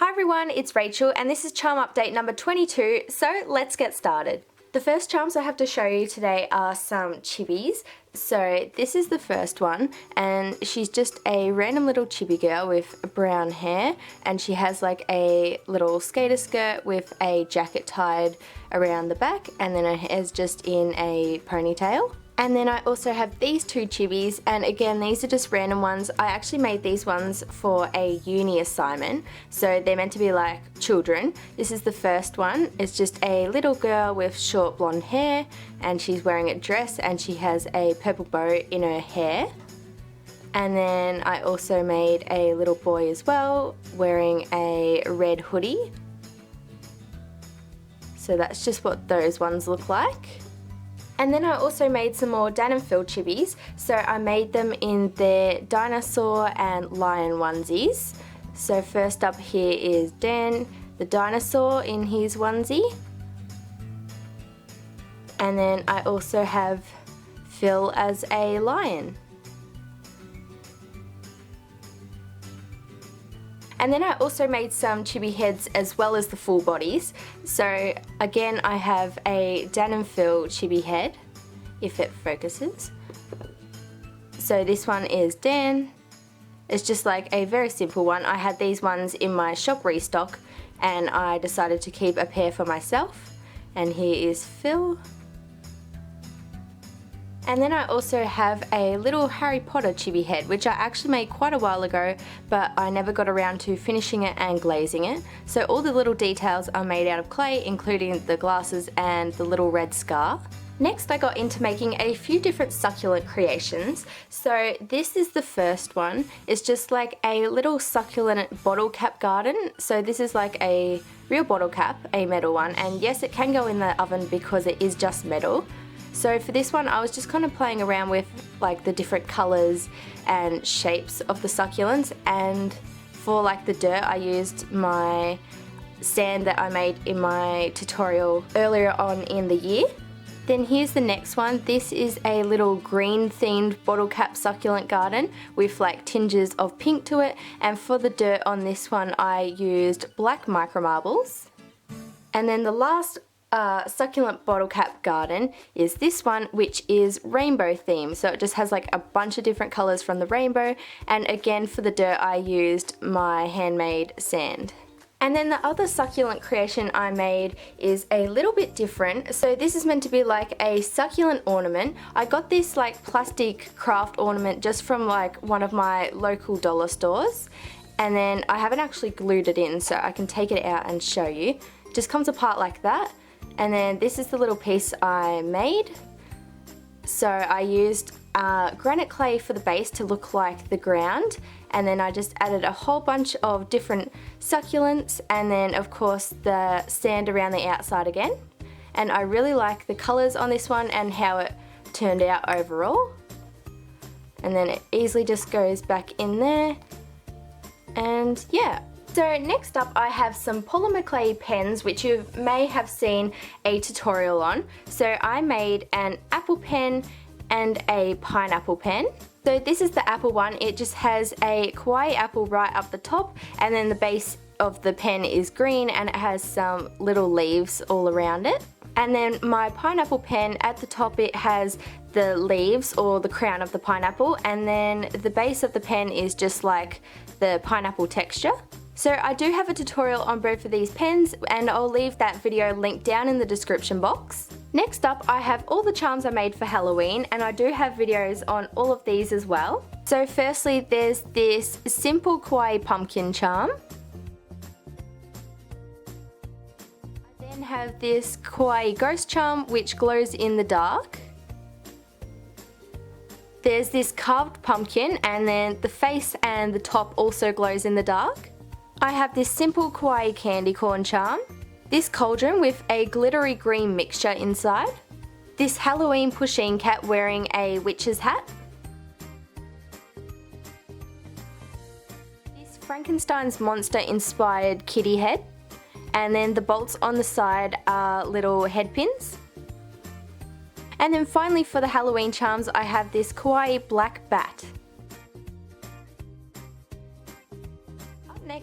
Hi everyone, it's Rachel and this is charm update number 22, so let's get started. The first charms I have to show you today are some Chibis. So this is the first one and she's just a random little chibi girl with brown hair and she has like a little skater skirt with a jacket tied around the back and then her hair's just in a ponytail. And then I also have these two Chibis, and again these are just random ones. I actually made these ones for a uni assignment, so they're meant to be like children. This is the first one. It's just a little girl with short blonde hair and she's wearing a dress and she has a purple bow in her hair. And then I also made a little boy as well wearing a red hoodie. So that's just what those ones look like. And then I also made some more Dan and Phil Chibis, so I made them in their dinosaur and lion onesies. So first up here is Dan, the dinosaur in his onesie. And then I also have Phil as a lion. And then I also made some chibi heads as well as the full bodies. So again I have a Dan and Phil chibi head, if it focuses. So this one is Dan. It's just like a very simple one. I had these ones in my shop restock and I decided to keep a pair for myself. And here is Phil. And then I also have a little Harry Potter chibi head, which I actually made quite a while ago, but I never got around to finishing it and glazing it. So all the little details are made out of clay, including the glasses and the little red scar. Next I got into making a few different succulent creations. So this is the first one. It's just like a little succulent bottle cap garden. So this is like a real bottle cap, a metal one, and yes, it can go in the oven because it is just metal. So for this one I was just kind of playing around with like the different colours and shapes of the succulents, and for like the dirt I used my sand that I made in my tutorial earlier on in the year. Then here's the next one. This is a little green themed bottle cap succulent garden with like tinges of pink to it, and for the dirt on this one I used black micro marbles. And then the last succulent bottle cap garden is this one, which is rainbow themed, so it just has like a bunch of different colors from the rainbow, and again for the dirt I used my handmade sand. And then the other succulent creation I made is a little bit different. So this is meant to be like a succulent ornament. I got this like plastic craft ornament just from like one of my local dollar stores, and then I haven't actually glued it in, so I can take it out and show you. It just comes apart like that. And then this is the little piece I made. So I used granite clay for the base to look like the ground, and then I just added a whole bunch of different succulents, and then of course the sand around the outside again. And I really like the colours on this one and how it turned out overall. And then it easily just goes back in there, and yeah. So next up I have some polymer clay pens, which you may have seen a tutorial on. So I made an apple pen and a pineapple pen. So this is the apple one. It just has a kawaii apple right up the top, and then the base of the pen is green and it has some little leaves all around it. And then my pineapple pen, at the top it has the leaves or the crown of the pineapple, and then the base of the pen is just like the pineapple texture. So I do have a tutorial on both of these pens, and I'll leave that video linked down in the description box. Next up I have all the charms I made for Halloween, and I do have videos on all of these as well. So firstly there's this simple kawaii pumpkin charm. I then have this kawaii ghost charm which glows in the dark. There's this carved pumpkin, and then the face and the top also glows in the dark. I have this simple kawaii candy corn charm, this cauldron with a glittery green mixture inside, this Halloween pusheen cat wearing a witch's hat, this Frankenstein's monster inspired kitty head, and then the bolts on the side are little head pins. And then finally for the Halloween charms I have this kawaii black bat.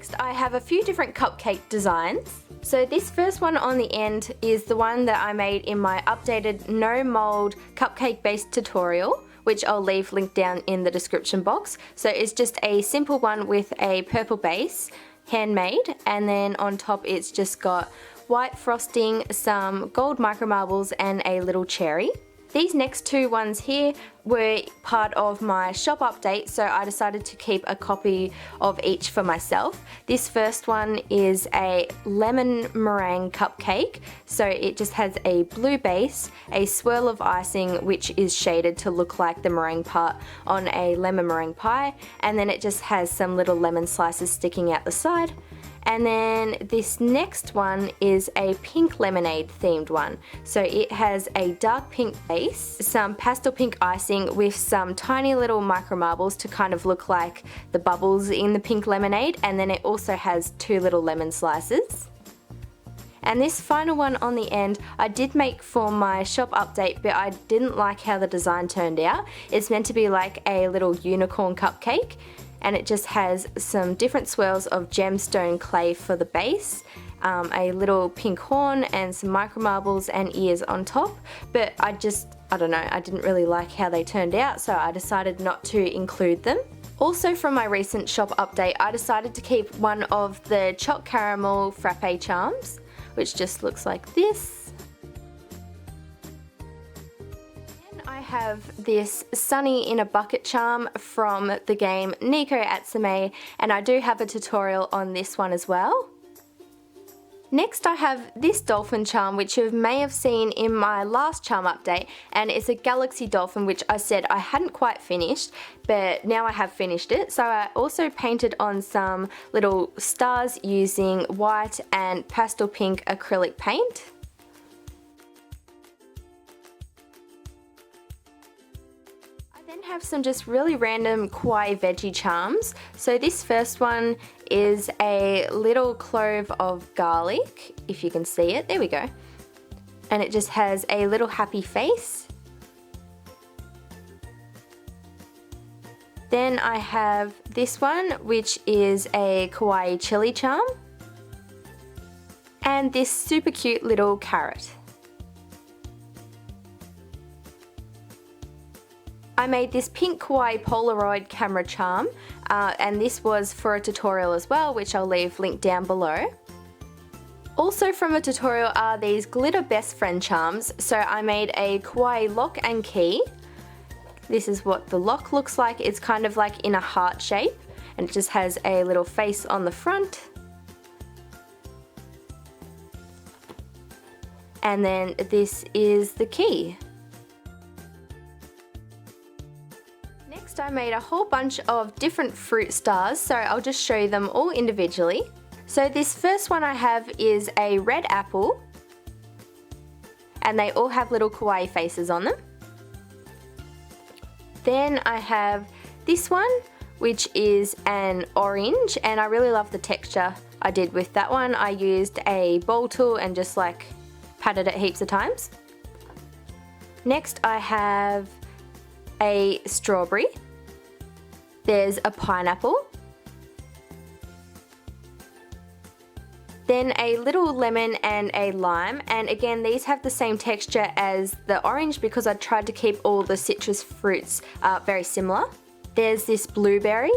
Next, I have a few different cupcake designs. So this first one on the end is the one that I made in my updated no mold cupcake based tutorial, which I'll leave linked down in the description box. So it's just a simple one with a purple base, handmade, and then on top it's just got white frosting, some gold micro marbles, and a little cherry. These next two ones here were part of my shop update, so I decided to keep a copy of each for myself. This first one is a lemon meringue cupcake, so it just has a blue base, a swirl of icing which is shaded to look like the meringue part on a lemon meringue pie, and then it just has some little lemon slices sticking out the side. And then this next one is a pink lemonade themed one. So it has a dark pink base, some pastel pink icing with some tiny little micro marbles to kind of look like the bubbles in the pink lemonade, and then it also has two little lemon slices. And this final one on the end I did make for my shop update, but I didn't like how the design turned out. It's meant to be like a little unicorn cupcake, and it just has some different swirls of gemstone clay for the base, a little pink horn and some micro marbles and ears on top, but I don't know, I didn't really like how they turned out, so I decided not to include them. Also from my recent shop update, I decided to keep one of the choc caramel frappe charms, which just looks like this. I have this Sunny in a Bucket charm from the game Nico Atsume, and I do have a tutorial on this one as well. Next I have this dolphin charm, which you may have seen in my last charm update, and it's a galaxy dolphin which I said I hadn't quite finished, but now I have finished it. So I also painted on some little stars using white and pastel pink acrylic paint. Have some just really random kawaii veggie charms. So this first one is a little clove of garlic, if you can see it, there we go, and it just has a little happy face. Then I have this one, which is a kawaii chili charm, and this super cute little carrot. I made this pink kawaii Polaroid camera charm, and this was for a tutorial as well, which I'll leave linked down below. Also from a tutorial are these glitter best friend charms. So I made a kawaii lock and key. This is what the lock looks like. It's kind of like in a heart shape, and it just has a little face on the front. And then this is the key. Next I made a whole bunch of different fruit stars, so I'll just show you them all individually. So this first one I have is a red apple, and they all have little kawaii faces on them. Then I have this one, which is an orange, and I really love the texture I did with that one. I used a ball tool and just like patted it heaps of times. Next I have a strawberry, there's a pineapple, then a little lemon and a lime, and again these have the same texture as the orange because I tried to keep all the citrus fruits very similar. There's this blueberry,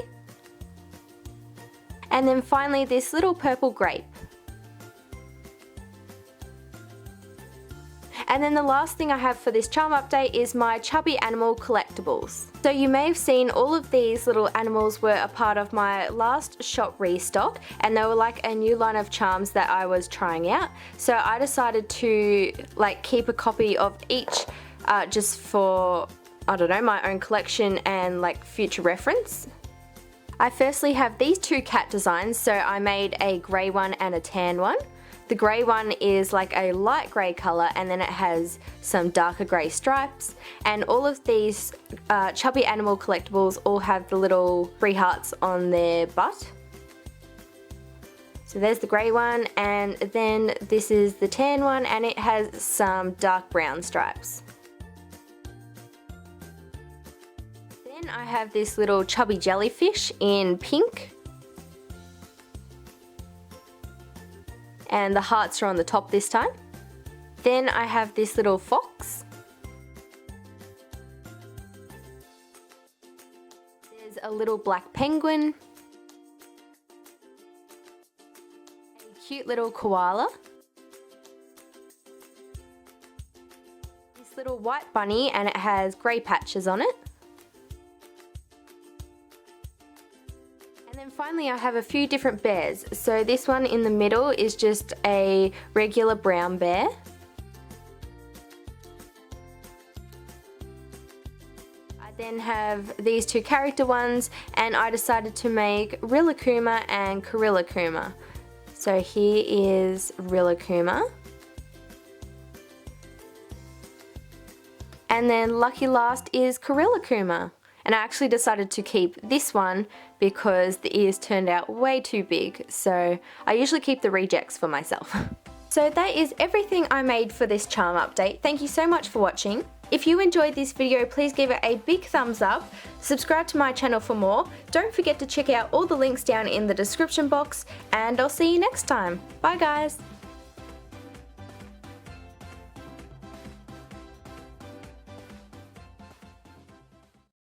and then finally this little purple grape. And then the last thing I have for this charm update is my Chubby animal collectibles. So you may have seen all of these little animals were a part of my last shop restock, and they were like a new line of charms that I was trying out. So I decided to like keep a copy of each just for, I don't know, my own collection and like future reference. I firstly have these two cat designs, so I made a grey one and a tan one. The grey one is like a light grey colour, and then it has some darker grey stripes, and all of these Chubby animal collectibles all have the little 3 hearts on their butt. So there's the grey one, and then this is the tan one, and it has some dark brown stripes. Then I have this little chubby jellyfish in pink. and the hearts are on the top this time. Then I have this little fox. There's a little black penguin. A cute little koala. This little white bunny, and it has grey patches on it. And then finally I have a few different bears. So this one in the middle is just a regular brown bear. I then have these two character ones, and I decided to make Rillakkuma and Kurillakkuma. So here is Rillakkuma. And then lucky last is Kurillakkuma. And I actually decided to keep this one because the ears turned out way too big, so I usually keep the rejects for myself. So that is everything I made for this charm update. Thank you so much for watching. If you enjoyed this video, please give it a big thumbs up, subscribe to my channel for more, don't forget to check out all the links down in the description box, and I'll see you next time. Bye guys!